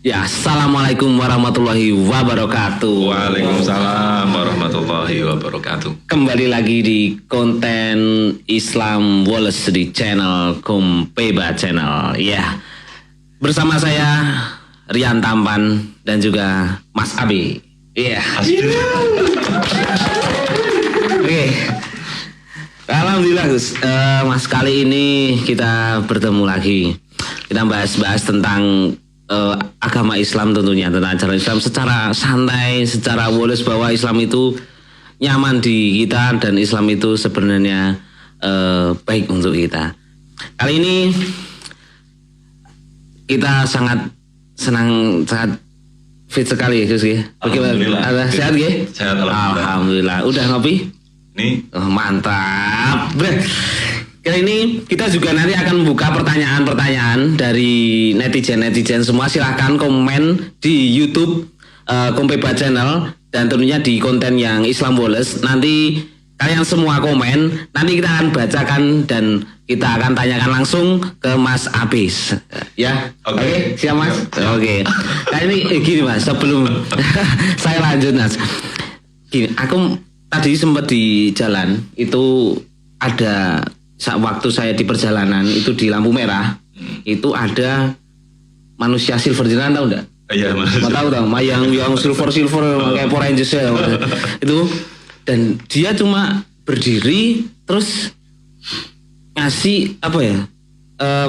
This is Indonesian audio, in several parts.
Ya, assalamualaikum warahmatullahi wabarakatuh. Waalaikumsalam warahmatullahi wabarakatuh. Kembali lagi di konten Islam Wallace di channel Kompeba Channel. Ya, bersama saya Rian Tampan dan juga Mas Abi. Iya. Oke. Alhamdulillah Gus. Mas, kali ini kita bertemu lagi. Kita bahas-bahas tentang agama Islam, tentunya tentang ajaran Islam secara santai, secara Wallace, bahwa Islam itu nyaman di kita dan Islam itu sebenarnya baik untuk kita. Kali ini kita sangat senang, sangat fit sekali Gus ya. Bagaimana? Sehat ya? Sehat alhamdulillah. Udah ngopi? Nih. Mantap. Kali ini kita juga nanti akan membuka pertanyaan-pertanyaan dari netizen semua. Silahkan komen di YouTube Kompeba Channel dan tentunya di konten yang Islam Wallace. Nanti kalian semua komen, nanti kita akan bacakan dan kita akan tanyakan langsung ke Mas Abis. Ya, oke, siap Mas. Oke. Nah ini gini Mas, sebelum saya lanjut Mas. Gini, aku tadi sempat di jalan itu ada. Waktu saya di perjalanan itu di lampu merah itu ada manusia silver, jangan tahu enggak? Iya, Mas. Tahu yang silver kayak Power Rangers ya. Itu, dan dia cuma berdiri terus ngasih apa ya?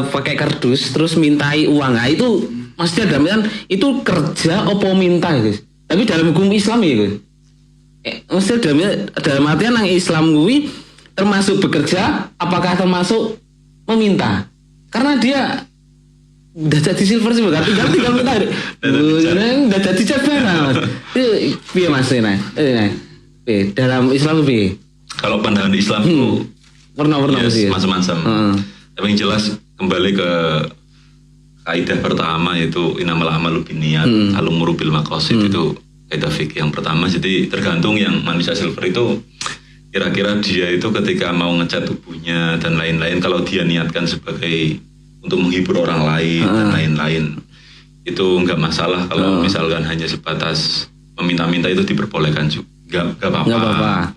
Pakai kardus terus mintai uang. Nah, itu maksudnya dalam itu kerja opo minta guys. Tapi dalam hukum Islam ya guys. Maksudnya dalam artian yang Islam gue termasuk bekerja, apakah termasuk meminta? Karena dia udah jadi silver sih, tinggal minta. Udah jadi cabang Mas. Piye Mas ini? Dalam Islam piye? Kalau pandangan Islam itu pernah sih macam-macam. Tapi yang jelas kembali ke kaidah pertama, yaitu inamal amalu binniyat, al-umuru bil maqasid. Itu kaidah fikih yang pertama. Jadi tergantung yang manusia silver itu kira-kira dia itu ketika mau ngecat tubuhnya dan lain-lain, kalau dia niatkan sebagai untuk menghibur orang lain dan lain-lain, itu nggak masalah. Kalau misalkan hanya sebatas meminta-minta itu diperbolehkan juga, nggak apa-apa.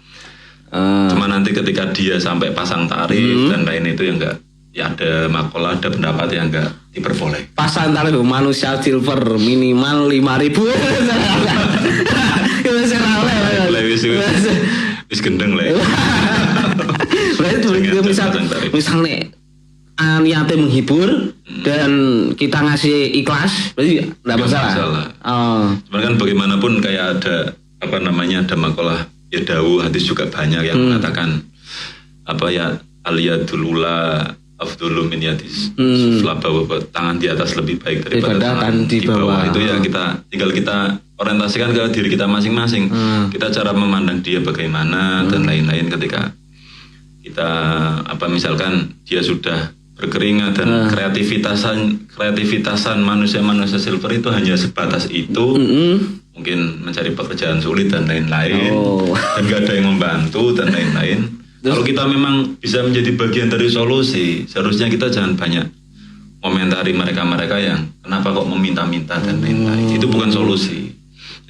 Cuma nanti ketika dia sampai pasang tarif dan lain itu yang nggak, ya ada makalah, ada pendapat yang nggak diperboleh. Pasang tarif manusia silver minimal 5.000. Wis gendeng lah. Berarti misalnya niatnya menghibur dan kita ngasih ikhlas, berarti tidak masalah. Cuman kan bagaimanapun kayak ada ada makalah ya dawuh hadis juga banyak yang mengatakan aliyadulula afdulu min yadis sufla, bahwa tangan di atas lebih baik daripada tangan di bawah. Itu ya tinggal kita orientasikan ke diri kita masing-masing. Kita cara memandang dia bagaimana dan lain-lain. Ketika kita misalkan dia sudah berkeringat dan kreativitasan manusia silver itu hanya sebatas itu, mungkin mencari pekerjaan sulit dan lain-lain, dan gak ada yang membantu dan lain-lain. Kalau kita memang bisa menjadi bagian dari solusi, seharusnya kita jangan banyak komentari mereka-mereka yang kenapa kok meminta-minta dan lain-lain. Itu bukan solusi.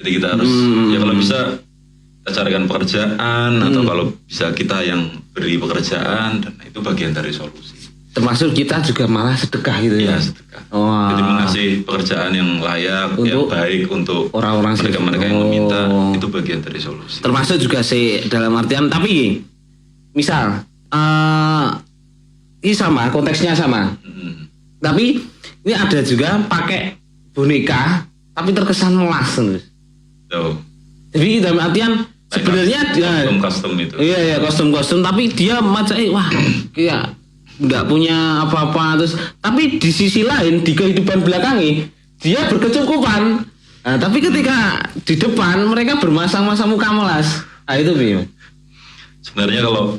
Jadi kita harus ya kalau bisa kita carikan pekerjaan, atau kalau bisa kita yang beri pekerjaan, dan itu bagian dari solusi. Termasuk kita juga malah sedekah gitu ya. Sedekah. Jadi mengasih pekerjaan yang layak, yang baik untuk orang-orang mereka yang meminta, itu bagian dari solusi. Termasuk juga dalam artian, tapi misal ini sama, konteksnya sama. Tapi ini ada juga pakai boneka tapi terkesan melas. Jadi dalam artian sebenarnya kostum itu. Iya, kostum tapi dia macam kayak nggak punya apa-apa, terus tapi di sisi lain di kehidupan belakangnya dia berkecukupan. Nah, tapi ketika di depan mereka bermasang-masang muka melas. Nah, itu Bim. Sebenarnya kalau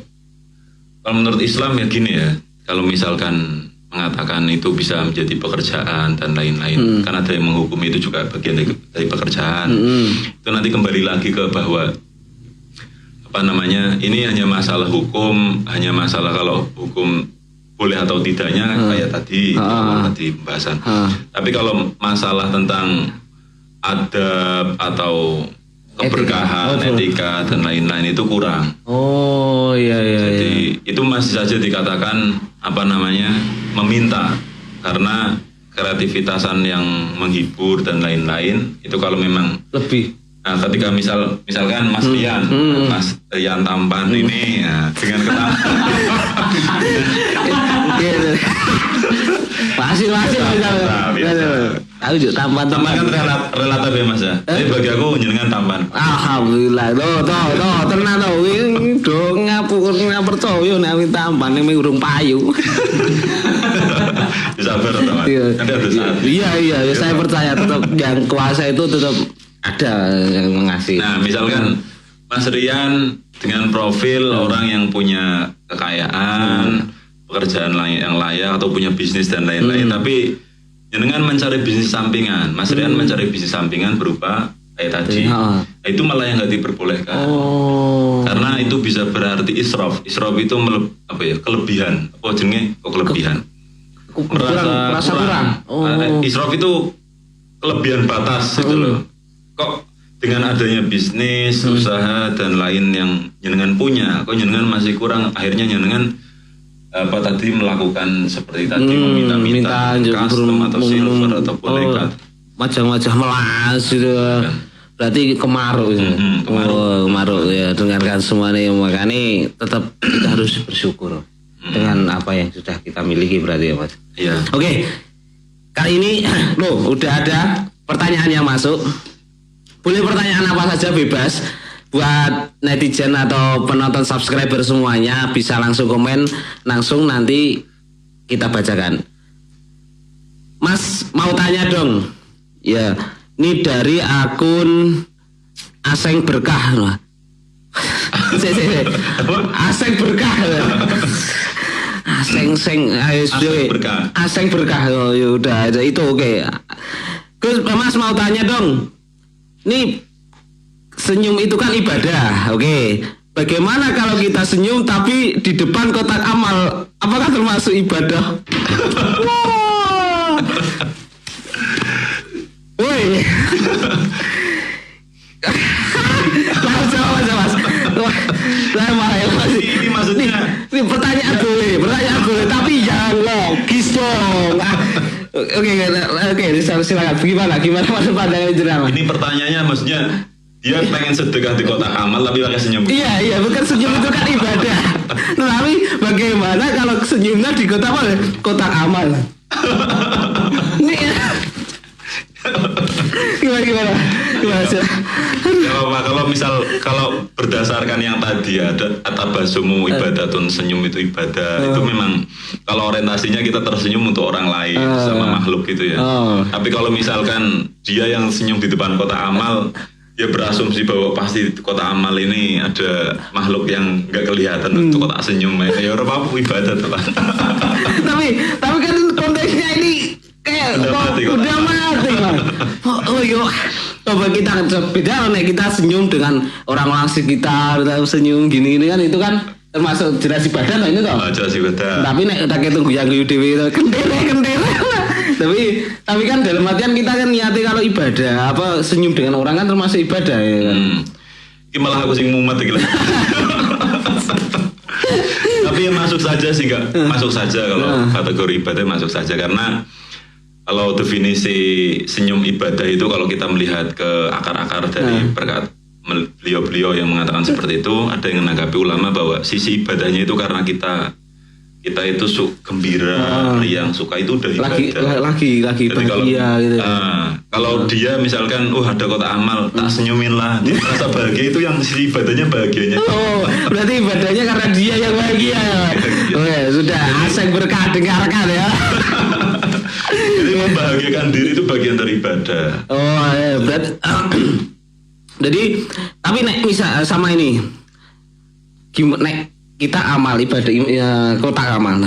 menurut Islam ya gini ya, kalau misalkan mengatakan itu bisa menjadi pekerjaan dan lain-lain, karena ada yang menghukum itu juga bagian dari pekerjaan. Itu nanti kembali lagi ke bahwa ini hanya masalah hukum, hanya masalah kalau hukum boleh atau tidaknya kayak tadi pembahasan. Tapi kalau masalah tentang adab atau keberkahan, etika dan lain-lain itu kurang. Oh iya. Jadi itu masih saja dikatakan meminta, karena kreativitasan yang menghibur dan lain-lain itu kalau memang lebih. Nah, ketika misalkan Mas Rian tampan ini ya, dengan ketampanan masih aku juga tampan kan relatif ya Mas ya. Tapi bagi aku jenengan tampan. Alhamdulillah. Tuh, tenang tuh. Do percaya nek tampan nek urung payu. Sabar teman. Nanti ada saat. Iya, saya percaya tetap yang kuasa itu tetap ada yang mengasih. Nah, misalkan Mas Rian dengan profil orang yang punya kekayaan, pekerjaan yang layak atau punya bisnis dan lain-lain, tapi jenengan mencari bisnis sampingan, Mas Rian mencari bisnis sampingan berupa kayak tadi, itu malah yang nggak diperbolehkan. Karena itu bisa berarti israf. Israf itu kelebihan. Apa jenenge? Kok kelebihan? Merasa kurang. Israf itu kelebihan batas gitu loh. Kok dengan adanya bisnis, usaha dan lain yang jenengan punya, kok jenengan masih kurang, akhirnya jenengan melakukan seperti tadi meminta custom atau silver atau bolekat, wajah-wajah melas gitu. Berarti kemaruk kemaruk ya, dengarkan semua nih, makanya tetap kita harus bersyukur dengan apa yang sudah kita miliki berarti ya Mas. Iya. Oke. Kali ini udah ada pertanyaan yang masuk. Boleh pertanyaan apa saja bebas. Buat netizen atau penonton subscriber semuanya bisa langsung komen, langsung nanti kita bacakan. Mas mau tanya dong. Ya, ini dari akun Aseng Berkah. Aseng Berkah. Aseng Berkah. Oh, yaudah itu oke. Terus Mas mau tanya dong. Ini senyum itu kan ibadah, oke. Bagaimana kalau kita senyum tapi di depan kotak amal, apakah termasuk ibadah? Woi. Mas. Saya marah ya Mas. Ini maksudnya. Ini pertanyaan boleh, tapi yang logis dong. Oke, silakan. Gimana maksud pandangan jenengan? Ini pertanyaannya maksudnya dia pengen sedekah di kotak amal tapi pakai senyum. Iya, bukan senyum itu kan ibadah. Tapi bagaimana kalau senyumnya di kotak amal? Kotak amal. Gimana? Kalau berdasarkan yang tadi ada atabasumu ibadatun, senyum itu ibadah, itu memang kalau orientasinya kita tersenyum untuk orang lain sama makhluk gitu ya. Tapi kalau misalkan dia yang senyum di depan kotak amal, dia berasumsi bahwa pasti di kotak amal ini ada makhluk yang nggak kelihatan untuk kotak senyum, ya orang apa ibadah tuh. tapi kan konteksnya ini kayak udah mati Bang. Coba kita beda nih, kita senyum dengan orang-orang sekitar, kita senyum gini kan itu kan termasuk jelas ibadah lah ini toh. Jelas ibadah. Tapi nek udah ketemu yang dewi itu kendere. Tapi kan dalam artian kita kan niati kalau ibadah apa senyum dengan orang kan termasuk ibadah ya kan. Ini malah aku sing mumet gitu. Tapi ya masuk saja sih Kak. Masuk saja kalau kategori ibadah masuk saja, karena kalau definisi senyum ibadah itu kalau kita melihat ke akar-akar dari berkat beliau-beliau yang mengatakan seperti itu, ada yang menanggapi ulama bahwa sisi ibadahnya itu karena kita itu gembira, riang, suka itu udah ibadah. Lagi bahagia gitu. Kalau dia misalkan ada kotak amal, tak senyumin lah, dia merasa bahagia, itu yang sisi ibadahnya bahagianya. Oh, berarti ibadahnya karena dia yang bahagia. Oke, sudah Aseng Berkah dengarkan ya. Jadi membahagiakan diri itu bagian dari ibadah. Oh, ya, berarti jadi tapi nek bisa sama ini. Gimana nek kita amal ibadah ya, kotak amal.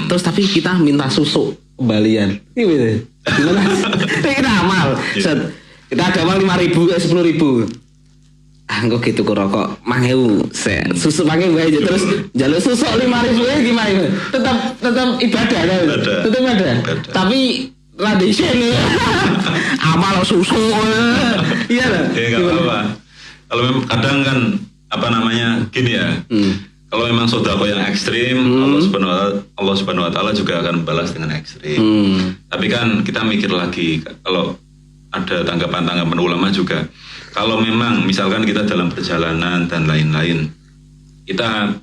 Terus tapi kita minta susu kembalian. Gimana? Kita amal. Kita ada uang 5.000 ke 10.000. Engko gitu kok rokok 5.000 susu 5.000 aja terus jaluk susu 5.000 ya gimana? Tetap ibadah kan? Tetap ada. Tapi tradisi ini amal susu. Iya lah. Ya enggak apa-apa. Kalau memang kadang kan apa namanya gini ya. Kalau memang sedekah yang ekstrim, Allah Subhanahu wa taala juga akan balas dengan ekstrim. Tapi kan kita mikir lagi kalau ada tanggapan ulama juga. Kalau memang misalkan kita dalam perjalanan dan lain-lain, kita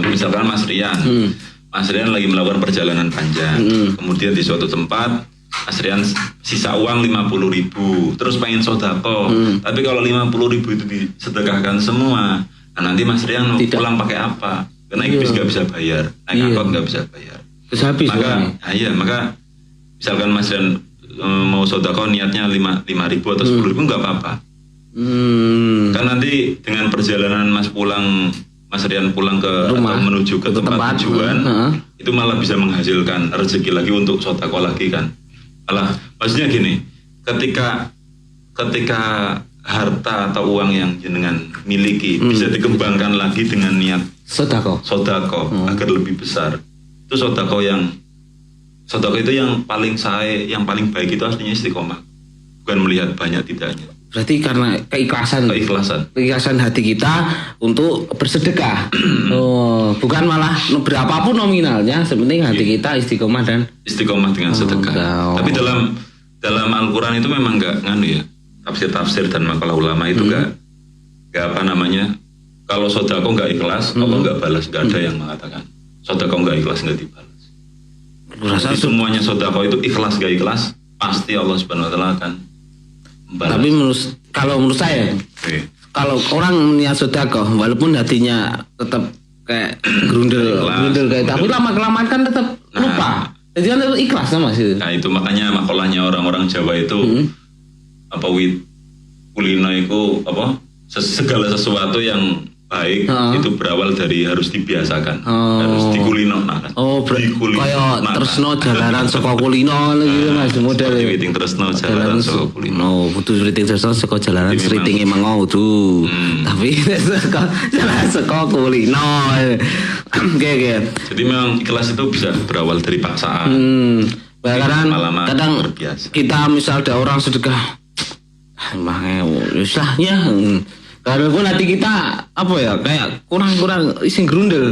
misalkan Mas Rian lagi melakukan perjalanan panjang, kemudian di suatu tempat Mas Rian sisa uang 50.000, terus pengen sodako, tapi kalau 50.000 itu disedekahkan semua, nah nanti Mas Rian pulang pakai apa? Naik bis nggak bisa bayar, naik angkot nggak bisa bayar. Maka misalkan Mas Rian mau sodako niatnya 5.000 atau 10.000 nggak apa-apa. Kan nanti dengan perjalanan Mas Rian pulang ke rumah, atau menuju ke tempat tujuan, itu malah bisa menghasilkan rezeki lagi untuk sodako lagi kan. Malah maksudnya gini, ketika harta atau uang yang jenengan miliki bisa dikembangkan lagi dengan niat sodako agar lebih besar, itu sodako itu yang paling baik itu aslinya istiqomah, bukan melihat banyak tidaknya. Berarti karena keikhlasan hati kita untuk bersedekah. Bukan malah berapapun nominalnya, sepenting hati kita istiqomah dengan sedekah. Tapi dalam Al-Qur'an itu memang enggak ya. Tafsir dan makalah ulama itu enggak apa namanya? Kalau sedekah enggak ikhlas, Allah enggak balas, enggak ada yang mengatakan sedekah enggak ikhlas enggak dibalas. Jadi semuanya sedekah itu ikhlas enggak ikhlas, pasti Allah Subhanahu wa taala akan balas. Tapi kalau menurut saya, kalau orang niat sedekah walaupun hatinya tetap kayak grundel kayak, tapi lama-kelamaan kan tetap lupa. Jadi kan ikhlas sama sih. Nah itu makanya makolahnya orang-orang Jawa itu kulino itu segala sesuatu yang baik itu berawal dari harus dibiasakan, harus dikulino kan. Kayak tresno jalanan saka kulino gitu Mas model. Witing tresno jalanan saka kulino. Butuh witing tresno saka jalanan sritinge mangau tuh. Tapi jalanan saka kulino. Oke. Jadi memang ikhlas itu bisa berawal dari paksaan. Kadang kita misal ada orang sedekah 5.000 ya. Walaupun hati kita kayak kurang ising grundel.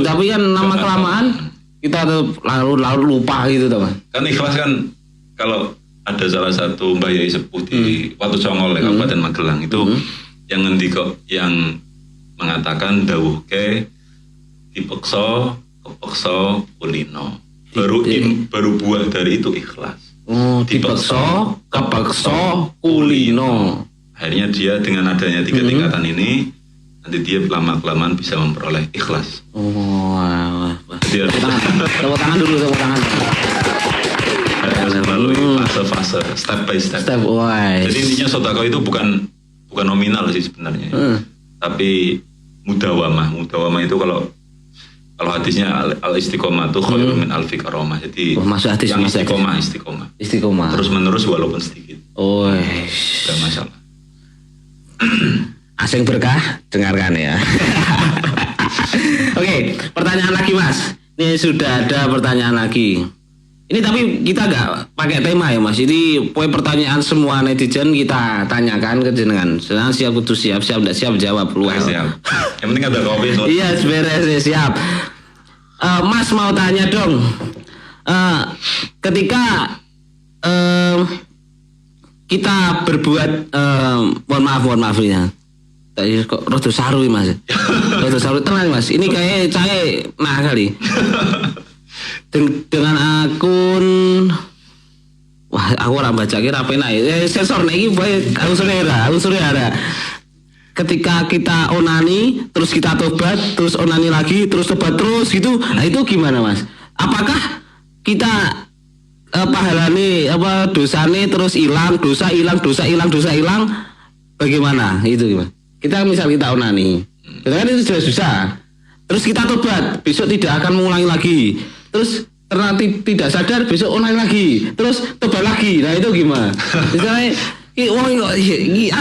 Tapi kan lama kelamaan kita tuh lalu lupa gitu teman. Kan ikhlas kan kalau ada salah satu Mbah Yai sepuh di Watu Congol Kabupaten Magelang itu yang ngendiko yang mengatakan dawuhke dipeksa kepeksa kulino. Baru buah dari itu ikhlas. Dipeksa kepeksa kulino. Akhirnya dia dengan adanya 3 tingkatan ini nanti dia lama-kelamaan bisa memperoleh ikhlas. Tepuk tangan dulu. Harus melalui fase-fase, step by step. Jadi intinya sedekah itu bukan nominal sih sebenarnya. Tapi mudawamah itu kalau hadisnya al-istiqomah itu khairun min alfi karomah. Jadi yang istiqomah. Terus menerus walaupun sedikit. Tidak masalah. Asing berkah, dengarkan ya. Oke, pertanyaan lagi Mas. Ini sudah ada pertanyaan lagi. Ini tapi kita nggak pakai tema ya Mas. Ini pertanyaan semua netizen kita tanyakan ke jenengan. Siap nggak siap jawab luar. Siap. Yang penting ada kopi. Iya, beres siap. Mas mau tanya dong. Ketika kita berbuat mohon maaf ya. Tadi kok rada saru Mas. Rada saru tenang Mas. Ini kayak saya kali. Dengan akun aku ora baca kira apa enak. Sensor iki bae aku surya. Ketika kita onani, terus kita tobat, terus onani lagi, terus tobat terus gitu. Nah itu gimana Mas? Apakah kita pahalane dosane terus hilang, dosa hilang, bagaimana itu gimana? Kita onani, kita kan itu sudah susah. Terus kita tobat, besok tidak akan mengulangi lagi. Terus ternyata tidak sadar besok onani lagi, terus tobat lagi. Nah itu gimana? Misalnya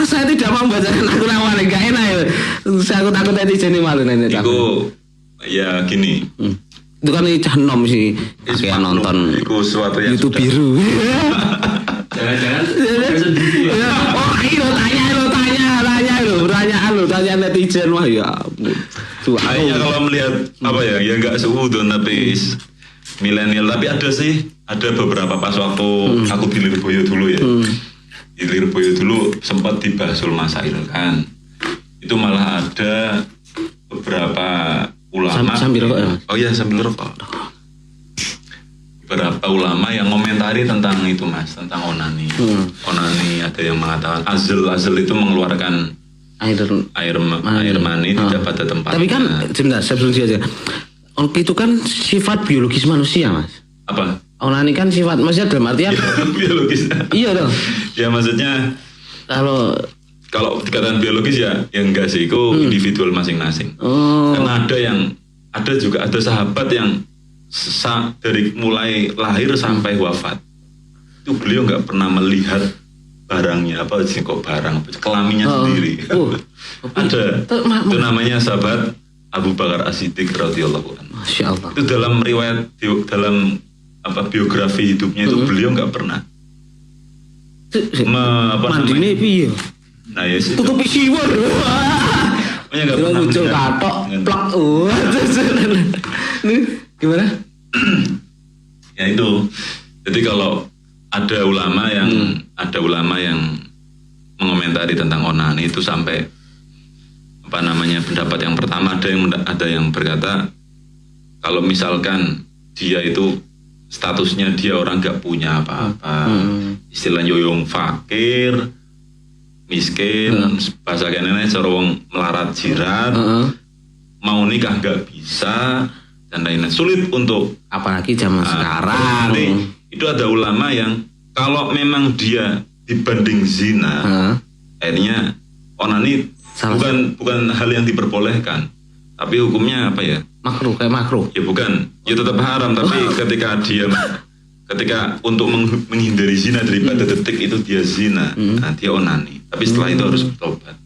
Saya tidak mau bacakan akun awalnya, gak enak ya. Saya takut netizen ini malu nih. Iku ya gini. Itu kan cah nom sih. Kayak nonton. Iku suatu yang YouTube biru. Jangan-jangan. Oh iya tanya netizen wah ya. Kayaknya kalau melihat apa ya nggak seudon tapi milenial, tapi ada beberapa pas waktu aku di Lirboyo dulu ya. Di Lirboyo dulu sempat di Basul Masail kan. Itu malah ada beberapa ulama sambil rokok ya? Oh iya sambil rokok. Beberapa ulama yang komentari tentang itu Mas, tentang onani. Onani ada yang mengatakan azal itu mengeluarkan air mani tidak pada tempatnya. Tapi kan sebentar sebelum aja. Itu kan sifat biologis manusia Mas. Apa? Onani kan sifat maksudnya dalam artian biologis. Iya dong. Ya maksudnya kalau dikatakan biologis ya enggak sih, itu individual masing-masing. Karena ada juga sahabat yang dari mulai lahir sampai wafat itu beliau nggak pernah melihat barangnya apa sih kok barang kelaminnya sendiri. Ada itu namanya sahabat Abu Bakar As-Siddiq radhiyallahu anhu. Masya Allah. Itu dalam riwayat dalam biografi hidupnya itu beliau nggak pernah mandine piye? Nah ya sih. Tutupi siwon. Pokoknya nggak pernah muncul katok plak. Gimana? Ya itu. Jadi kalau ada ulama yang mengomentari tentang onani itu sampai pendapat yang pertama ada yang berkata kalau misalkan dia itu statusnya dia orang nggak punya apa-apa, istilahnya yoyong fakir, miskin, bahasa kenene corong melarat jirat, mau nikah nggak bisa dan lain-lain, sulit untuk apalagi zaman sekarang. Itu ada ulama yang kalau memang dia dibanding zina, akhirnya onani bukan hal yang diperbolehkan, tapi hukumnya apa ya? Makruh, kayak makruh. Ya bukan, ya tetap haram, tapi ketika untuk menghindari zina daripada detik itu dia zina, nah dia onani. Tapi setelah itu harus bertobat.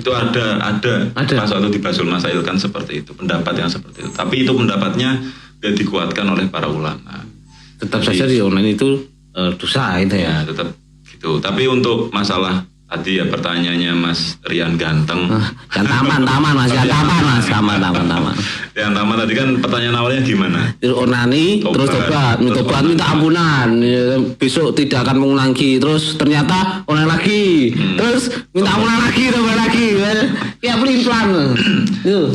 Itu ada pas waktu di Basul Masail kan seperti itu, pendapat yang seperti itu. Tapi itu pendapatnya gak dikuatkan oleh para ulama. Tetap saja di onani itu dosa itu ya. Ya tetap gitu. Tapi untuk masalah tadi ya pertanyaannya Mas Rian Ganteng. Yang taman Mas. Yang taman tadi kan pertanyaan awalnya gimana? Onani, terus tobat minta ampunan. Besok tidak akan mengulangi. Terus ternyata onani lagi. Terus minta ampunan lagi, tobat lagi. Ya pelin-pelan.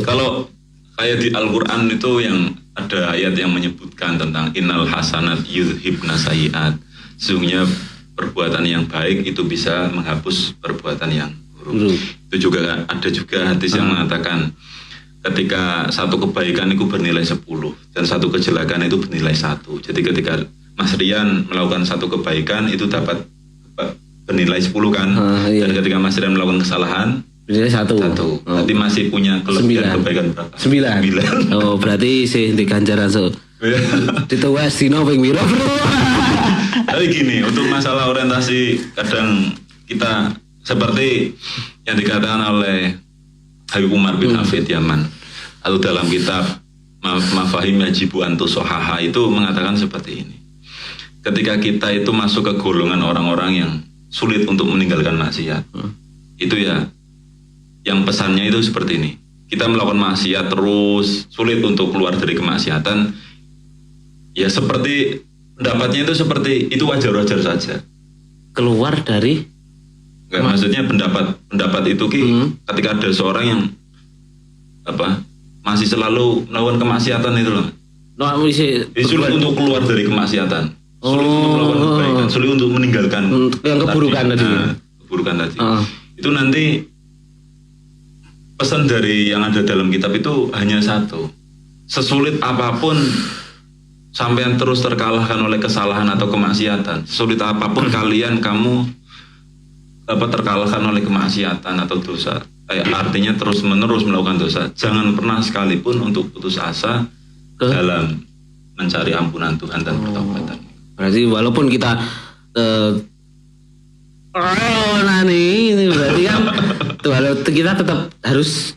Kalau kayak di Al-Qur'an itu yang ada ayat yang menyebutkan tentang innal hasanat yudhibna sayyi'at. Sesungguhnya perbuatan yang baik itu bisa menghapus perbuatan yang buruk. Itu juga ada hadis yang mengatakan ketika satu kebaikan itu bernilai 10 dan satu kejelekan itu bernilai 1. Jadi ketika Mas Rian melakukan satu kebaikan itu dapat bernilai 10 kan. Dan ketika Mas Rian melakukan kesalahan bernilai 1. Berarti masih punya kelebihan kebaikan berapa? 9. Oh, berarti sih di ganjaran dituwes dino ping piro, Bro? Tapi gini, untuk masalah orientasi kadang kita seperti yang dikatakan oleh Habib Umar bin Hafid Yaman atau dalam kitab Mafahim Yajibu Antu Sohaha itu mengatakan seperti ini. Ketika kita itu masuk ke golongan orang-orang yang sulit untuk meninggalkan maksiat, itu ya yang pesannya itu seperti ini. Kita melakukan maksiat terus, sulit untuk keluar dari kemaksiatan. Ya seperti pendapatnya itu seperti itu wajar-wajar saja. Keluar dari maksudnya pendapat itu ketika ada seorang yang masih selalu melakukan kemaksiatan itu loh. Sulit untuk keluar dari kemaksiatan. Sulit untuk melakukan kebaikan, sulit untuk meninggalkan yang keburukan tadi. Keburukan tadi. Itu nanti pesan dari yang ada dalam kitab itu hanya satu. Sesulit apapun sampai terus terkalahkan oleh kesalahan atau kemaksiatan, sulit apapun kamu terkalahkan oleh kemaksiatan atau dosa, artinya terus menerus melakukan dosa, jangan pernah sekalipun untuk putus asa dalam mencari ampunan Tuhan dan pertobatan. Berarti walaupun kita onani ini berarti kan kita tetap harus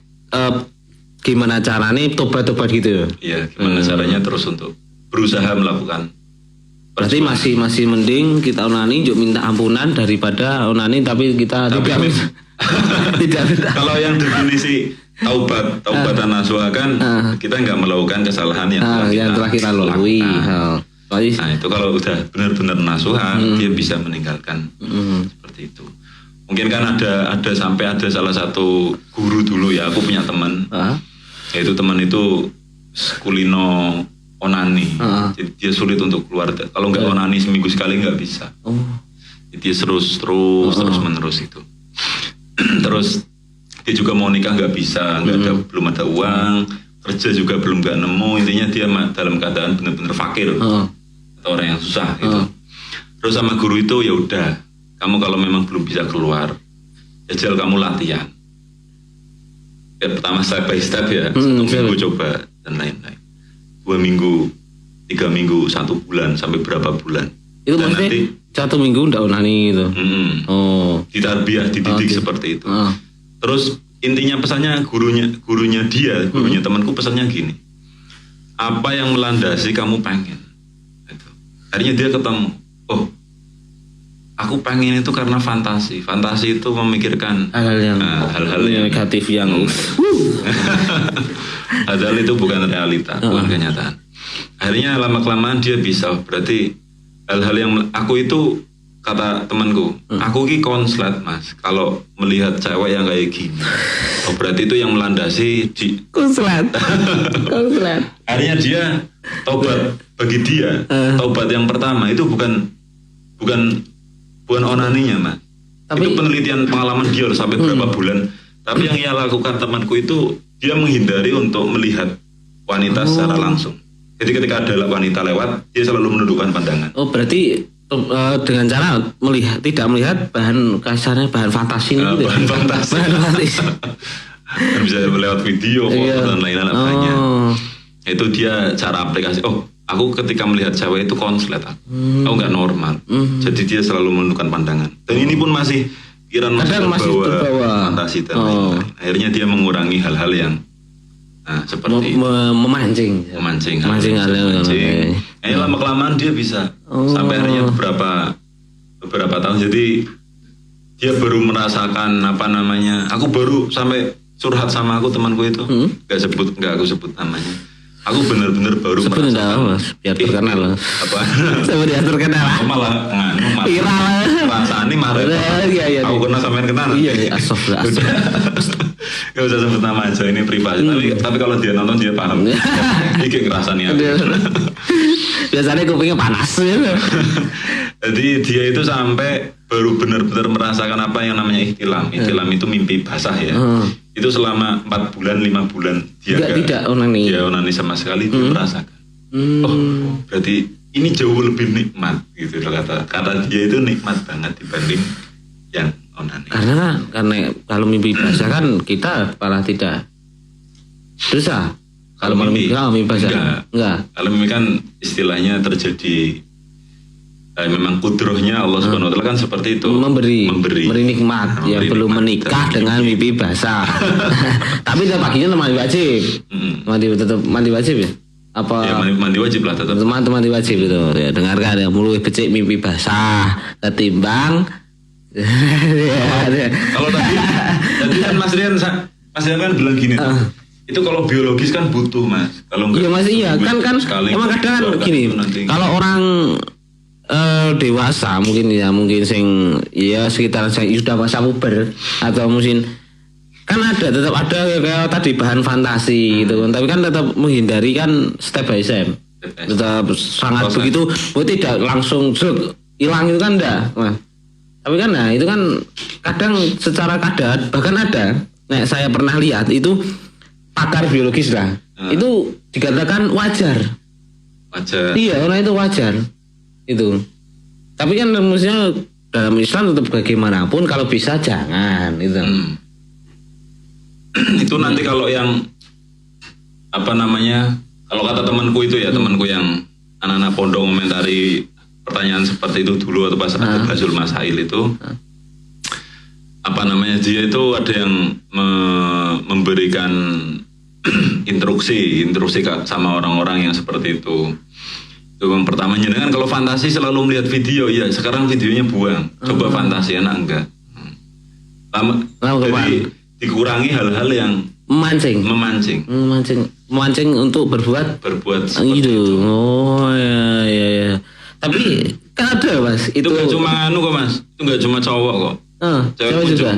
gimana caranya tobat-tobat gitu ya. Iya, gimana caranya terus untuk berusaha melakukan. Berarti masih mending kita onani yuk minta ampunan daripada onani tapi kita tidak tidak. Kalau yang definisi taubatan nasuha kan kita nggak melakukan kesalahan yang telah kita lalui. Nah itu kalau udah benar-benar nasuha dia bisa meninggalkan seperti itu. Mungkin kan ada sampai ada salah satu guru dulu ya, aku punya teman, yaitu teman itu kulino onani, jadi dia sulit untuk keluar. Kalau nggak onani seminggu sekali nggak bisa. Jadi dia terus menerus itu. Terus dia juga mau nikah nggak bisa, belum ada uang, kerja juga belum nggak nemu. Intinya dia dalam keadaan benar-benar fakir atau orang yang susah gitu. Terus sama guru itu ya udah, kamu kalau memang belum bisa keluar, jajal kamu latihan. Ya, pertama step by step ya, 1 minggu coba dan lain-lain. 2 minggu, 3 minggu, 1 bulan sampai berapa bulan. Itu dan maksudnya nanti, 1 minggu ndak onani gitu. Ditarbiyah, dididik seperti itu. Terus intinya pesannya gurunya temanku pesannya gini. Apa yang melandasi kamu pengen? Gitu. Akhirnya dia ketemu. Oh, aku pengen itu karena fantasi. Fantasi itu memikirkan hal-hal yang negatif yang padahal itu bukan realita, bukan kenyataan. Akhirnya lama-kelamaan dia bisa. Berarti hal-hal yang aku itu, kata temanku, aku ki konslet mas. Kalau melihat cewek yang kayak gini, oh berarti itu yang melandasi konslet. Akhirnya dia taubat. Bagi dia taubat yang pertama itu bukan onaninya mas. Tapi, itu penelitian pengalaman dia sampai berapa bulan. Tapi yang ia lakukan temanku itu dia menghindari untuk melihat wanita secara langsung. Jadi ketika ada wanita lewat, dia selalu menundukkan pandangan. Oh berarti dengan cara tidak melihat bahan kasarnya, bahan fantasi ini gitu. Bahan fantasi. Dan bisa lewat video, foto dan lain-lain lainnya. Itu dia cara aplikasi. Oh, aku ketika melihat cewek itu konslet aku. Aku nggak normal. Jadi dia selalu menundukkan pandangan. Dan ini pun masih masih terbawa fantasi dan lain-lain. Akhirnya dia mengurangi hal-hal yang seperti memancing. Lama kelamaan dia bisa sampai akhirnya beberapa tahun. Jadi dia baru merasakan aku baru sampai curhat sama aku temanku itu, nggak aku sebut namanya. Aku benar-benar baru sebut merasakan. Mas, biar terkenal. Apa? Biar terkenal. Malah viral. Perasaan ini marah. Iya. Aku kena sampean kenal. Iya. Astagfirullah. Gak usah sebut nama aja, ini privasi. Tapi kalau dia nonton dia paham. Iki ngerasani aku. Biasanya kupingnya panas. Jadi dia itu sampai baru benar-benar merasakan apa yang namanya ihtilam. Ihtilam itu mimpi basah ya. Itu selama 4 bulan, 5 bulan dia tidak onani. Dia onani sama sekali, dia merasakan. Oh, berarti ini jauh lebih nikmat gitu kata dia itu nikmat banget dibanding yang onani. Karena kalau mimpi basah kan kita malah tidak dosa. Kalau mimpi basah enggak. Kalau mimpi kan istilahnya terjadi memang kudrohnya Allah Subhanahu wa taala kan seperti itu. Memberi nikmat yang belum menikah dengan mimpi basah. Tapi tetap paginya mandi wajib. Tetap mandi wajib ya? Apa? Ya mandi wajib lah tetap. Mandi wajib itu. Ya, dengarkan ya, mulu becik mimpi basah ketimbang kalau tadi kan Mas Rian kan bilang gini itu kalau biologis kan butuh mas. Kalau enggak, iya mas, iya kan emang kadang kan gini. Kalau orang dewasa mungkin sing ya sekitar sudah masa puber atau mungkin kan tetap ada kayak tadi bahan fantasi gitu kan, tapi kan tetap menghindari kan step by step. Tetap sangat begitu, tidak langsung hilang itu kan enggak, mas. Tapi kan itu kan kadang secara bahkan ada. Saya pernah lihat itu pakar biologis lah. Itu dikatakan wajar. Iya, karena itu wajar. Itu. Tapi kan maksudnya dalam Islam tetap bagaimanapun kalau bisa jangan itu. Itu nanti kalau yang kalau kata temanku itu ya, temanku yang anak-anak pondok komentari pertanyaan seperti itu dulu atau pas ada Basul Masail itu, dia itu ada yang memberikan instruksi sama orang-orang yang seperti itu. Itu yang pertama, jenengan kalau fantasi selalu melihat video, ya sekarang videonya buang, coba fantasi, enak enggak? Jadi dikurangi hal-hal yang memancing untuk berbuat seperti itu. Oh ya. Tapi kan ada Mas, itu nggak cuma kok Mas, itu nggak cuma cowok kok. Cewek juga.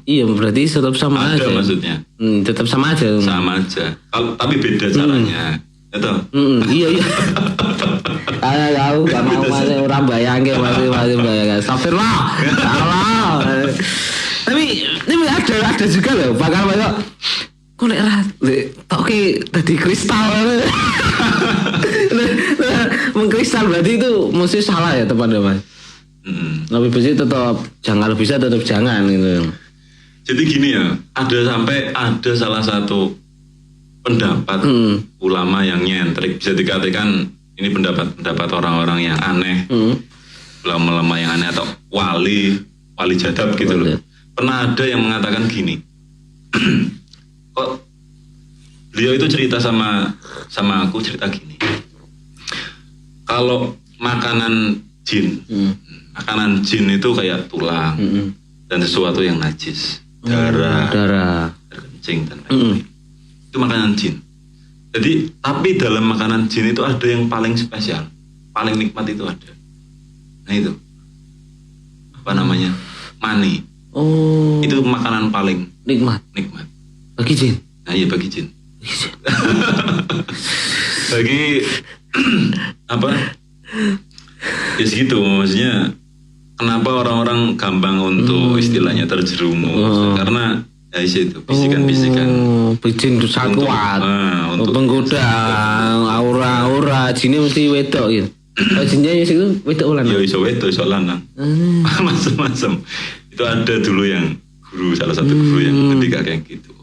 Iya, berarti tetap sama ada aja. Maksudnya. Tetap sama aja. Sama aja. Tapi beda caranya. Itu. Iya. Tahu gak mau masih orang bayangin masih bayangin. Astagfirullah. Allah. Tapi ini ada juga loh, bakal kok nek ra toke dadi kristal. Mengkristal berarti itu mesti salah ya teman-teman. Lebih baik tetap jangan, bisa tetap jangan gitu. Jadi gini ya, ada salah satu pendapat ulama yang nyentrik, bisa dikatakan ini pendapat orang-orang yang aneh, ulama yang aneh atau wali jadab gitu loh. Pernah ada yang mengatakan gini, kok beliau itu cerita sama aku, cerita gini, kalau makanan jin itu kayak tulang dan sesuatu yang najis, darah, kencing dan lain-lain. Itu makanan jin. Jadi, tapi dalam makanan jin itu ada yang paling spesial, paling nikmat itu ada. Nah itu, apa namanya? Mani. Oh. Itu makanan paling nikmat. Bagi jin. Nah iya, bagi jin. Bagi apa? Ya segitu, maksudnya kenapa orang-orang gampang untuk istilahnya terjerumus, karena ya itu bisikan-bisikan. Bisikan sangat kuat. Untuk penggoda aura jinnya mesti wedok gitu. Kalau jinnya itu wedok lanang. Ya iso wedok, iso lanang. Macam-macam. Itu ada dulu yang salah satu guru yang ketika kayak gitu.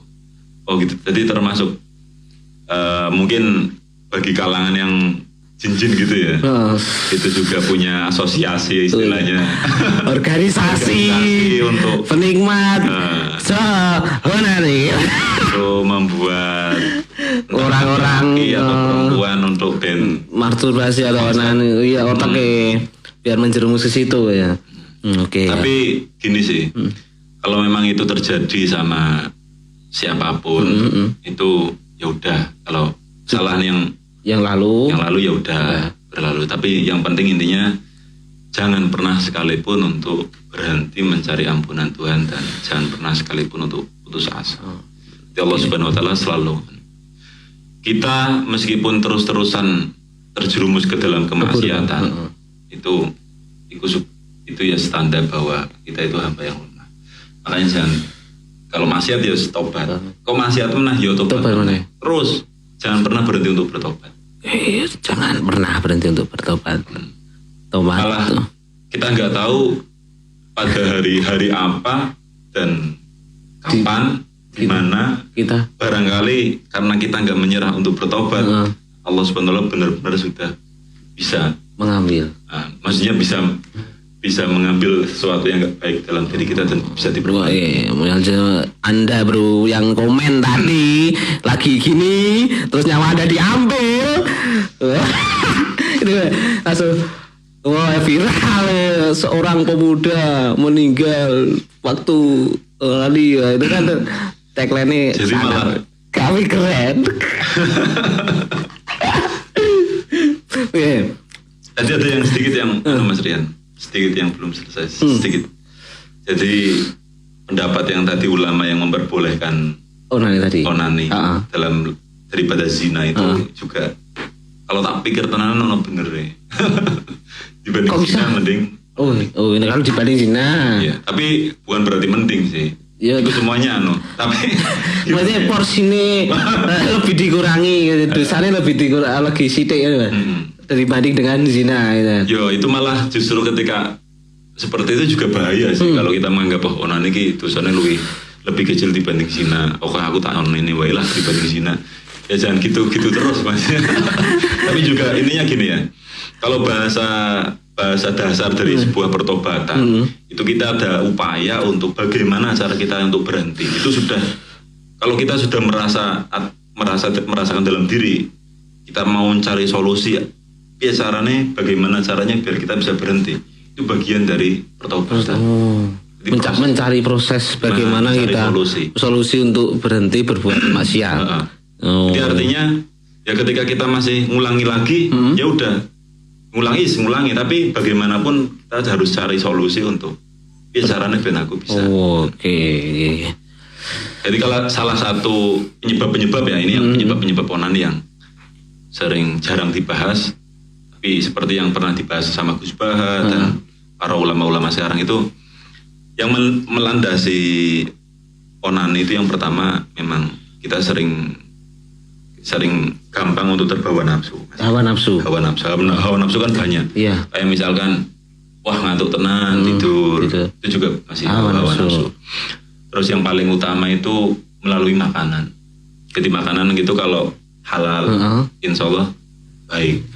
Oh gitu. Jadi termasuk mungkin bagi kalangan yang jin-jin gitu ya, itu juga punya asosiasi istilahnya, organisasi untuk penikmat onani, untuk membuat orang-orang atau perempuan untuk masturbasi atau onani, iya otaknya biar menjerumus ke situ ya. Oke. Tapi gini sih, kalau memang itu terjadi sama siapapun, itu ya udah. Kalau kesalahan yang lalu ya udah berlalu. Tapi yang penting intinya jangan pernah sekalipun untuk berhenti mencari ampunan Tuhan, dan jangan pernah sekalipun untuk putus asa. Allah Subhanahu Wa Taala selalu, kita meskipun terus-terusan terjerumus ke dalam kemaksiatan, itu ya standar bahwa kita itu hamba yang lemah. Makanya jangan, kalau maksiat ya tobat. Kok maksiat menah ya tobat. Terus jangan pernah berhenti untuk bertobat. Jangan pernah berhenti untuk bertobat. Tobat. Malah kita nggak tahu pada hari-hari apa dan kapan, di mana kita barangkali karena kita nggak menyerah untuk bertobat, Allah Subhanahu wa Ta'ala benar-benar sudah bisa mengambil. Maksudnya bisa mengambil sesuatu yang gak baik dalam diri kita dan bisa diperbaiki. Anda bro yang komen tadi lagi gini terus nyawa Anda diambil. Itu langsung viral, seorang pemuda meninggal waktu tadi ya, itu kan tagline-nya sadar. Kami keren. Tadi ada yang sedikit yang Mas Rian, sedikit yang belum selesai, sedikit. Jadi pendapat yang tadi ulama yang memperbolehkan onani dalam daripada zina itu juga, kalau tak pikir tenanan ono bener ya. Dibanding zina mending. Ini kalau dibanding zina. Iya, tapi bukan berarti mending sih. Ya, itu semuanya tapi maksudnya porsinya lebih dikurangi, dosanya lebih dikurangi, lagi sidik ya, dibanding dengan zina gitu. Yo, itu malah justru ketika seperti itu juga bahaya sih, kalau kita menganggap onani ki dosanya lebih kecil dibanding zina. Aku tak ini wae lah dibanding zina. Ya jangan gitu terus Mas. Tapi juga ininya gini ya. kalau bahasa dasar dari sebuah pertobatan itu kita ada upaya untuk bagaimana cara kita untuk berhenti. Itu sudah, kalau kita sudah merasakan dalam diri kita mau mencari solusi, bagaimana caranya biar kita bisa berhenti, itu bagian dari pertobatan. Mencari proses bagaimana kita solusi untuk berhenti berbuat maksiat. Jadi artinya ya ketika kita masih ngulangi lagi, ya udah ngulangi, tapi bagaimanapun kita harus cari solusi untuk caranya biar aku bisa. Oke. Jadi kalau salah satu penyebab ya ini yang penyebab onani yang jarang dibahas, tapi seperti yang pernah dibahas sama Gus Baha dan para ulama-ulama sekarang itu, yang melandasi onani itu yang pertama memang kita sering gampang untuk terbawa nafsu. Hawa nafsu kan banyak. Iya. Kayak misalkan, wah ngantuk tenang tidur. Itu juga masih hawa nafsu. Terus yang paling utama itu melalui makanan. Jadi makanan gitu kalau halal, insya Allah baik.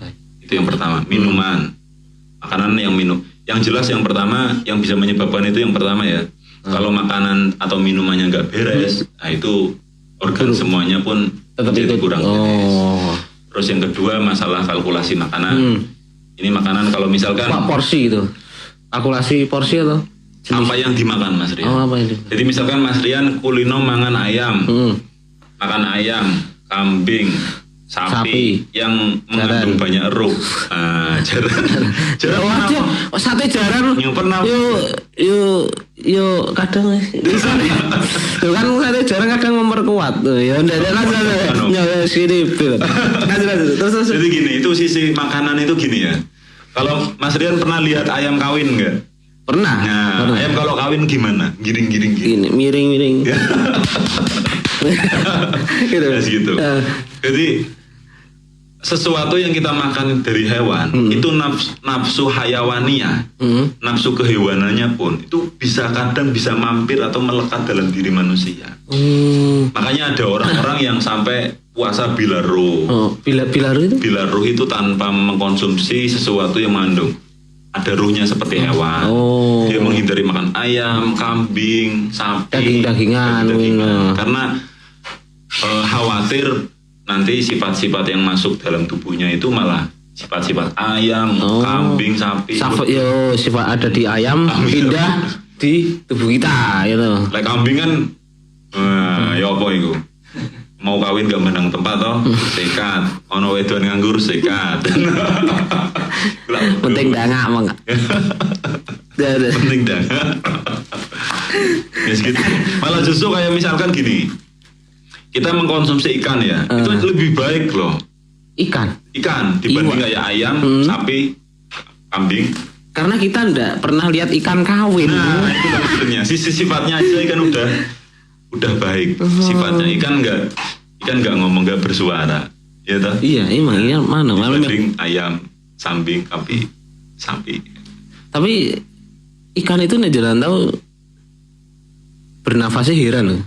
Itu yang pertama. Minuman, makanan yang minum. Yang jelas yang pertama yang bisa menyebabkan itu yang pertama ya. Kalau makanan atau minumannya nggak beres, nah itu organ semuanya pun jadi kurang beres. Terus yang kedua masalah kalkulasi makanan. Ini makanan kalau misalkan porsi itu, kalkulasi porsi atau apa yang dimakan Mas Rian. Jadi misalkan Mas Rian kulino mangan ayam, makan ayam, kambing, sapi yang mengandung banyak ruh. Jarang sate jarang. Yang pernah yo kadang tuh kan sate jarang kadang memperkuat tuh ya terus jadi gini, itu sisi makanan itu gini ya. Kalau Mas Rian pernah lihat ayam kawin nggak? Pernah. Nah, ayam kalau kawin gimana? Giring-giring gini, miring-miring. gitu. Jadi sesuatu yang kita makan dari hewan itu nafsu hayawaniyah, nafsu kehewanannya pun itu kadang bisa mampir atau melekat dalam diri manusia. Makanya ada orang-orang yang sampai puasa bila ruh. Bila ruh itu? Bila ruh itu tanpa mengkonsumsi sesuatu yang mengandung ada ruhnya seperti hewan. Dia menghindari makan ayam, kambing, sapi, daging-dagingan. Karena khawatir nanti sifat-sifat yang masuk dalam tubuhnya itu malah sifat-sifat ayam, kambing, sapi. Sifat ada di ayam pindah di tubuh kita gitu. Like kambing kan ya apa itu? Mau kawin gak menang tempat toh, sekat. Ono wedon nganggur sekat. Penting dangak mangga. Penting dangak. Yes, gitu. Malah justru kayak misalkan gini, kita mengkonsumsi ikan ya, itu lebih baik loh. Ikan dibanding kayak ayam, sapi, kambing. Karena kita ndak pernah lihat ikan kawin. Nah, itu maksudnya. Sifatnya aja ikan udah baik. Sifatnya ikan nggak ngomong, nggak bersuara, ya toh? Iya, emang iya mana? Dibanding ayam, kambing, sapi. Tapi ikan itu nih jalan tahu bernafasnya heran loh.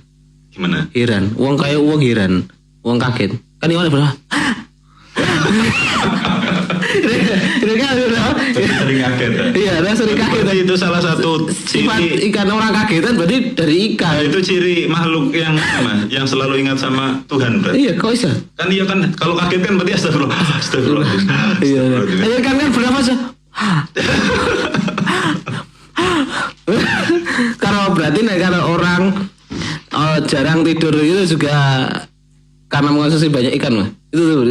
Gimana? Heran. Uang heran. Uang kaget. Kan ini berapa? Sering kaget. Iya, sering kaget. Itu salah satu sifat ikan orang kagetan berarti dari ikan. Nah, itu ciri makhluk yang selalu ingat sama Tuhan berarti. Iya, kok bisa? Kan iya kan kalau kaget kan berarti astagfirullah. Iya. Kan bernafas. Kalau berarti kalau orang jarang tidur itu juga karena mengonsumsi banyak ikan mah. Itu.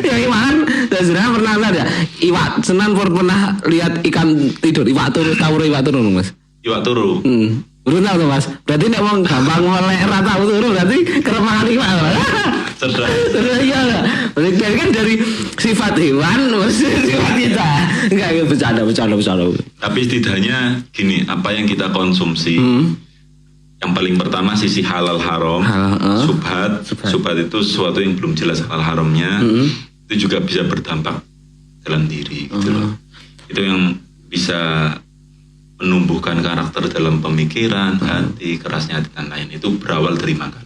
Yang ikan sebenarnya pernah ada iwak senan pernah lihat ikan tidur, iwak turu Mas. Iwak turu. Belum tahu tuh Mas. Berarti nek wong gampang melek ra tahu turu berarti keremahan iwak. Cerdas. Iya enggak. Berarti kan dari sifat hewan versus sifat kita. Enggak bercanda. Tapi setidaknya gini, apa yang kita konsumsi yang paling pertama sisi halal haram, subhat itu sesuatu yang belum jelas halal haramnya, itu juga bisa berdampak dalam diri gitu loh. Itu yang bisa menumbuhkan karakter dalam pemikiran, hati, kerasnya hati dan lain, itu berawal dari makan.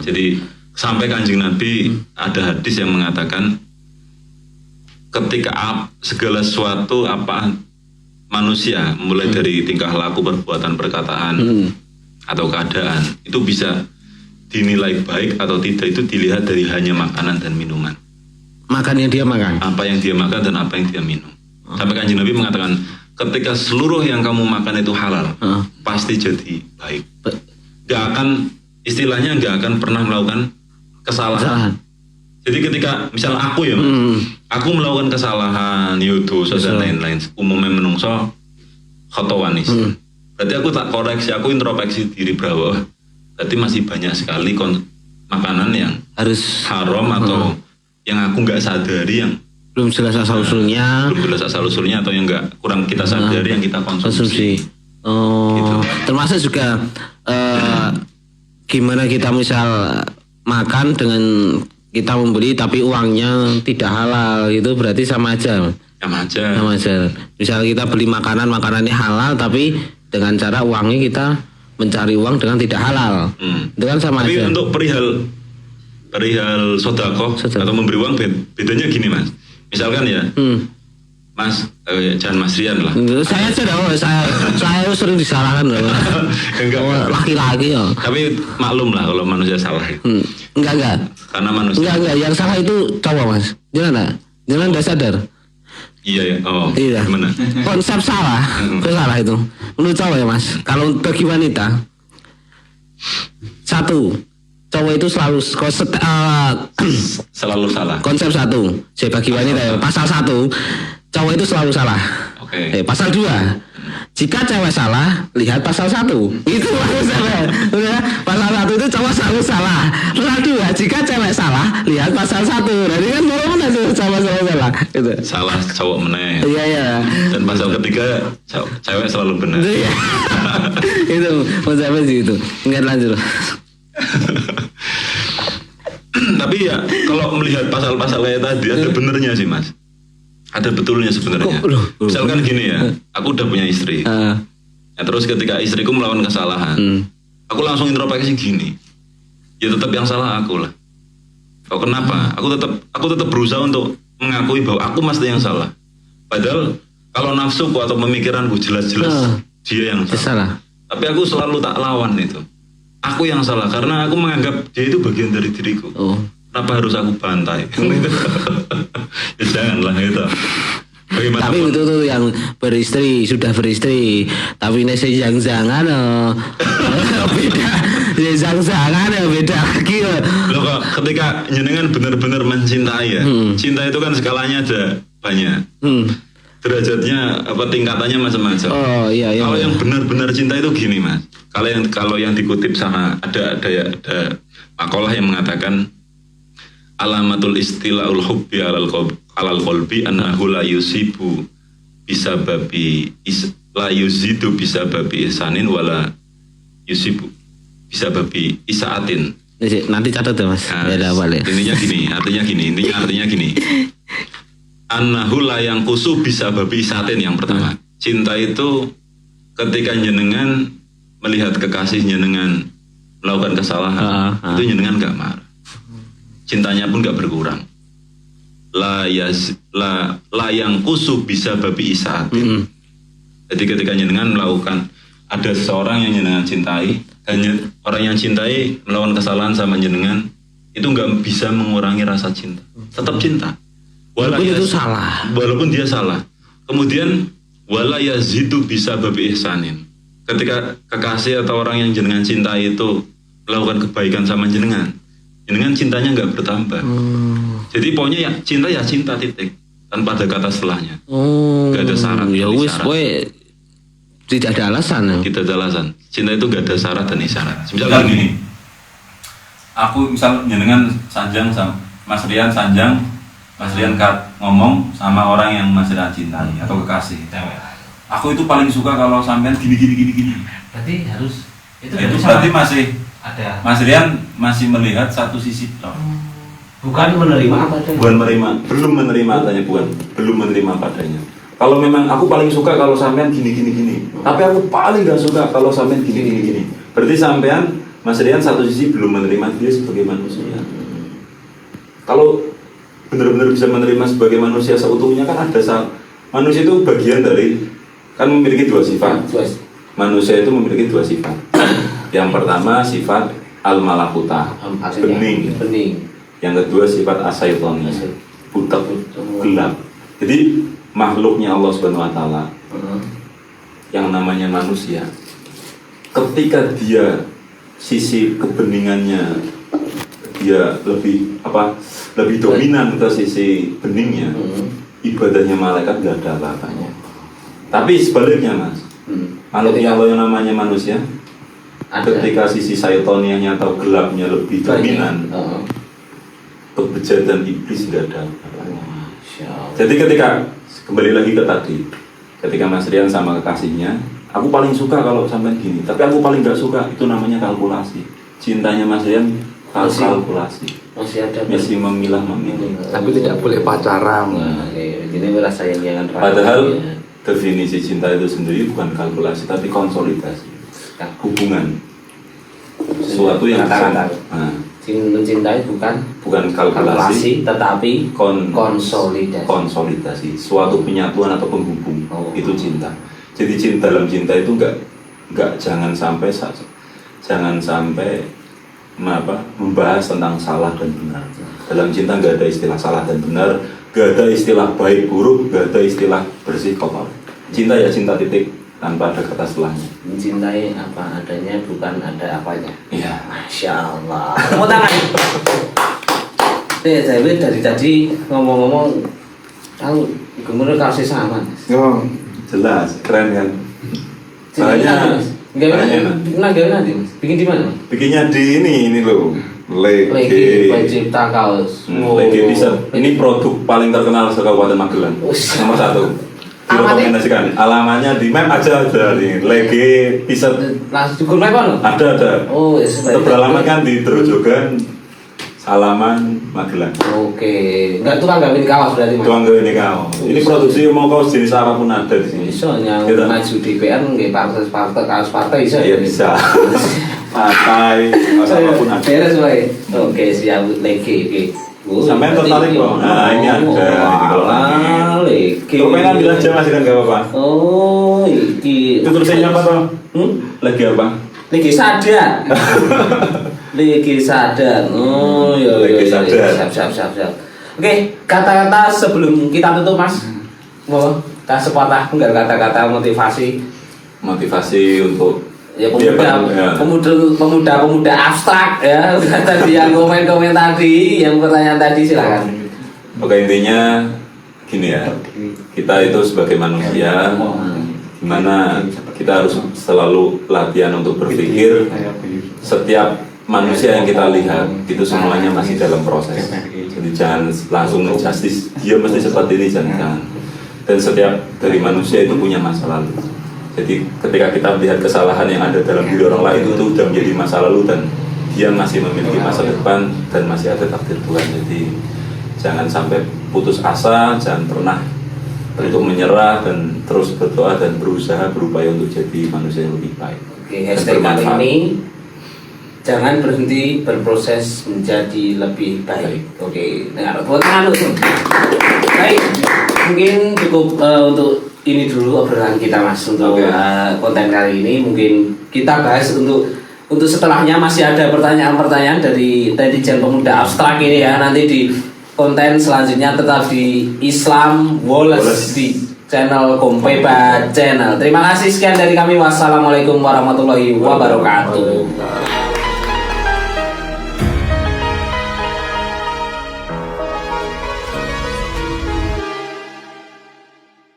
Jadi sampai Kanjeng Nabi ada hadis yang mengatakan ketika segala sesuatu manusia mulai dari tingkah laku, perbuatan, perkataan atau keadaan itu bisa dinilai baik atau tidak itu dilihat dari hanya makanan dan minuman. Makan yang dia makan. Apa yang dia makan dan apa yang dia minum. Sampai Kanjeng Nabi mengatakan ketika seluruh yang kamu makan itu halal, pasti jadi baik. Gak akan istilahnya gak akan pernah melakukan kesalahan. Jadi ketika misal aku ya, aku melakukan kesalahan, dosa dan lain-lain, umumnya menungso khotowanis. Berarti aku tak koreksi, aku introspeksi diri bahwa berarti masih banyak sekali makanan yang harus haram atau yang aku nggak sadari, yang belum jelas asal usulnya, atau yang nggak kurang kita sadari yang kita konsumsi. Gitu. Termasuk juga gimana kita misal makan dengan kita membeli tapi uangnya tidak halal, itu berarti sama aja. Misal kita beli makanannya halal tapi dengan cara uangnya kita mencari uang dengan tidak halal, itu kan sama tapi aja. Tapi untuk perihal sodakoh atau memberi uang bedanya gini mas. Misalkan ya, Mas, jangan Mas Rian lah. Saya aja dong, saya sering disalahkan loh. Laki-laki ya. Tapi maklum lah kalau manusia salah. Enggak. Karena manusia. Enggak. Yang salah itu cowok mas. Jangan enggak sadar. Iya. Iya. Gimana? Konsep salah. Salah itu. Menurut cowok ya mas. Kalau bagi wanita, satu, cowok itu selalu salah. Konsep satu, saya bagi wanita ya. Pasal 1, cowok itu selalu salah. Oke. Pasal 2, jika cewek salah, lihat pasal 1. Itu maksudnya. Pasal 1 itu cowok selalu salah. Pasal 2, jika cewek salah, lihat pasal 1. Jadi kan mana tuh cowok selalu salah. Itu. Salah cowok meneh. Iya. Dan pasal 3, cewek selalu benar. Iya. Itu maksudnya gitu. Enggak lanjut. Tapi ya kalau melihat pasal-pasal kayak tadi ada benernya sih mas, ada betulnya sebenarnya. Misalkan gini ya, aku udah punya istri, ya, terus ketika istriku melakukan kesalahan, aku langsung introspeksi gini, ya tetap yang salah aku lah. Kau kenapa? Aku tetap berusaha untuk mengakui bahwa aku mesti yang salah. Padahal kalau nafsuku atau pemikiranku jelas-jelas dia yang salah. Tapi aku selalu tak lawan itu. Aku yang salah karena aku menganggap dia itu bagian dari diriku. Kenapa harus aku bantai? Ya janganlah itu. Bagaimana tapi itu tuh yang sudah beristri, tapi nasi jangan beda. Jangan beda lagi. Loh kok ketika jenengan benar-benar mencintai ya. Cinta itu kan skalanya ada banyak. Derajatnya tingkatannya macam-macam. Iya. Kalau yang benar-benar cinta itu gini mas. Kalau yang dikutip sama ada makalah yang mengatakan alamatul istilahul hubbi alal qalbi annahu la yusibu la yuzidu bisa babi ihsanin wala yusibu bisa babi isaatin. Nanti catat ya mas. Artinya gini. Annahu la yang kusu bisa babi isaatin yang pertama. Cinta itu ketika jenengan melihat kekasih jenengan melakukan kesalahan, itu jenengan gak marah. Cintanya pun gak berkurang. La yang kusu bisa babi isaatin. Jadi ketika jenengan melakukan, ada seseorang yang jenengan cintai, dan orang yang cintai melakukan kesalahan sama jenengan, itu gak bisa mengurangi rasa cinta. Tetap cinta. Walaupun dia salah. Kemudian wala yazidu bisa babi ihsanin. Ketika kekasih atau orang yang jenengan cintai itu melakukan kebaikan sama jenengan cintanya nggak bertambah. Jadi pokoknya ya cinta titik, tanpa ada kata setelahnya. Nggak ada syarat. Ya wis, tidak ada alasan. Tidak ada alasan. Cinta itu nggak ada syarat dan isyarat. Misalnya gini, aku misal jenengan sanjang sama Mas Rian sanjang, Mas Rian ngomong sama orang yang Mas Rian cintai atau kekasih. Aku itu paling suka kalau sampean gini. Berarti harus itu berarti masih ada. Mas Rian masih melihat satu sisi toh. Bukan menerima apa adanya. Belum menerima padanya. Kalau memang aku paling suka kalau sampean gini. Tapi aku paling gak suka kalau sampean gini. Berarti sampean Mas Rian satu sisi belum menerima dia sebagai manusia. Kalau benar-benar bisa menerima sebagai manusia seutuhnya kan manusia itu bagian dari kan memiliki dua sifat. Manusia itu memiliki dua sifat. Yang pertama sifat al-malakuta, bening. Yang kedua sifat asyaiton, butak, gelap. Jadi makhluknya Allah Subhanahu wa taala yang namanya manusia, ketika dia sisi kebeningannya dia lebih dominan ke sisi beningnya, ibadahnya malaikat nggak ada apa-apanya. Tapi sebaliknya Mas, makhluknya Allah yang namanya manusia, ketika sisi syaitoniahnya atau gelapnya lebih dominan, kebejatan iblis nggak ada apa-apanya. Jadi ketika kembali lagi ke tadi, ketika Mas Rian sama kekasihnya, aku paling suka kalau sampai gini, tapi aku paling gak suka, itu namanya kalkulasi. Cintanya Mas Rian kalkulasi, masih memilah-memilah. Tapi tidak boleh pacaran. Ini merasa yang Padahal definisi cinta itu sendiri bukan kalkulasi, tapi konsolidasi, hubungan, sesuatu yang kata-kata. Mencintai bukan kalkulasi, tetapi konsolidasi, suatu penyatuan atau penghubung. Itu cinta. Jadi dalam cinta itu enggak jangan sampai membahas tentang salah dan benar. Dalam cinta enggak ada istilah salah dan benar, enggak ada istilah baik buruk, enggak ada istilah bersih kotor. Cinta ya cinta titik, tanpa ada kata setelahnya. Mencintai apa adanya, bukan ada apanya. Iya. Masya Allah. Tepuk tangan. Saya dari tadi ngomong-ngomong, tahu gimana kasih sama. Oh, jelas, keren kan? Soalnya nanti Mas. Bikin di mana? Bikinnya di ini loh. Legi pencipta kaos. Legi bisa. Ini produk paling terkenal se-Kabupaten Magelang. Nomor 1. Direkomendasikan. Alamatnya di map aja di Legi bisa. Langsung Google Map kan? Ada. Oh, ya beralamat kan di Terojogan, Salaman, Magelang. Oke, enggak tukang gawin kaos berarti Mas. Tukang gawin kaos. Ini produksi mau kaos jenis apapun ada di sini. Iso yang maju DPR nggih partai kaos partai iso ya bisa. Partai kaos apapun ada. Beres wae. Oke, siap Legi. Sampai tertarik kok. Nah, ini ada. Legi. Kalau pengen bilang aja Mas kan enggak apa-apa. Oh, iki. Itu tulisannya apa toh? Lagi apa? Legi sadar. Legi sadar. Oh, ya Legi sadar. Siap. Oke, kata-kata sebelum kita tutup Mas. Mau kita sepatah enggak kata-kata motivasi untuk ya pemuda abstrak ya tadi yang komen tadi, yang pertanyaan tadi silakan. Oke, intinya gini ya, kita itu sebagai manusia, dimana kita harus selalu latihan untuk berpikir. Setiap manusia yang kita lihat itu semuanya masih dalam proses, jadi jangan langsung menjustis dia mesti seperti ini, jangan. Dan setiap dari manusia itu punya masa lalu. Jadi ketika kita melihat kesalahan yang ada dalam diri orang lain itu sudah menjadi masa lalu, dan dia masih memiliki masa depan dan masih ada takdir Tuhan. Jadi jangan sampai putus asa, jangan pernah untuk menyerah, dan terus berdoa dan berusaha berupaya untuk jadi manusia yang lebih baik. Oke, hashtag kali ini jangan berhenti berproses menjadi lebih baik. Oke, dengar tangan. Baik, mungkin cukup untuk ini dulu obrolan kita Mas untuk konten kali ini. Mungkin kita bahas untuk setelahnya masih ada pertanyaan-pertanyaan dari netizen pemuda abstrak ini ya. Nanti di konten selanjutnya tetap di Islam Wallace di channel Kompeba Channel. Terima kasih, sekian dari kami. Wassalamualaikum warahmatullahi wabarakatuh.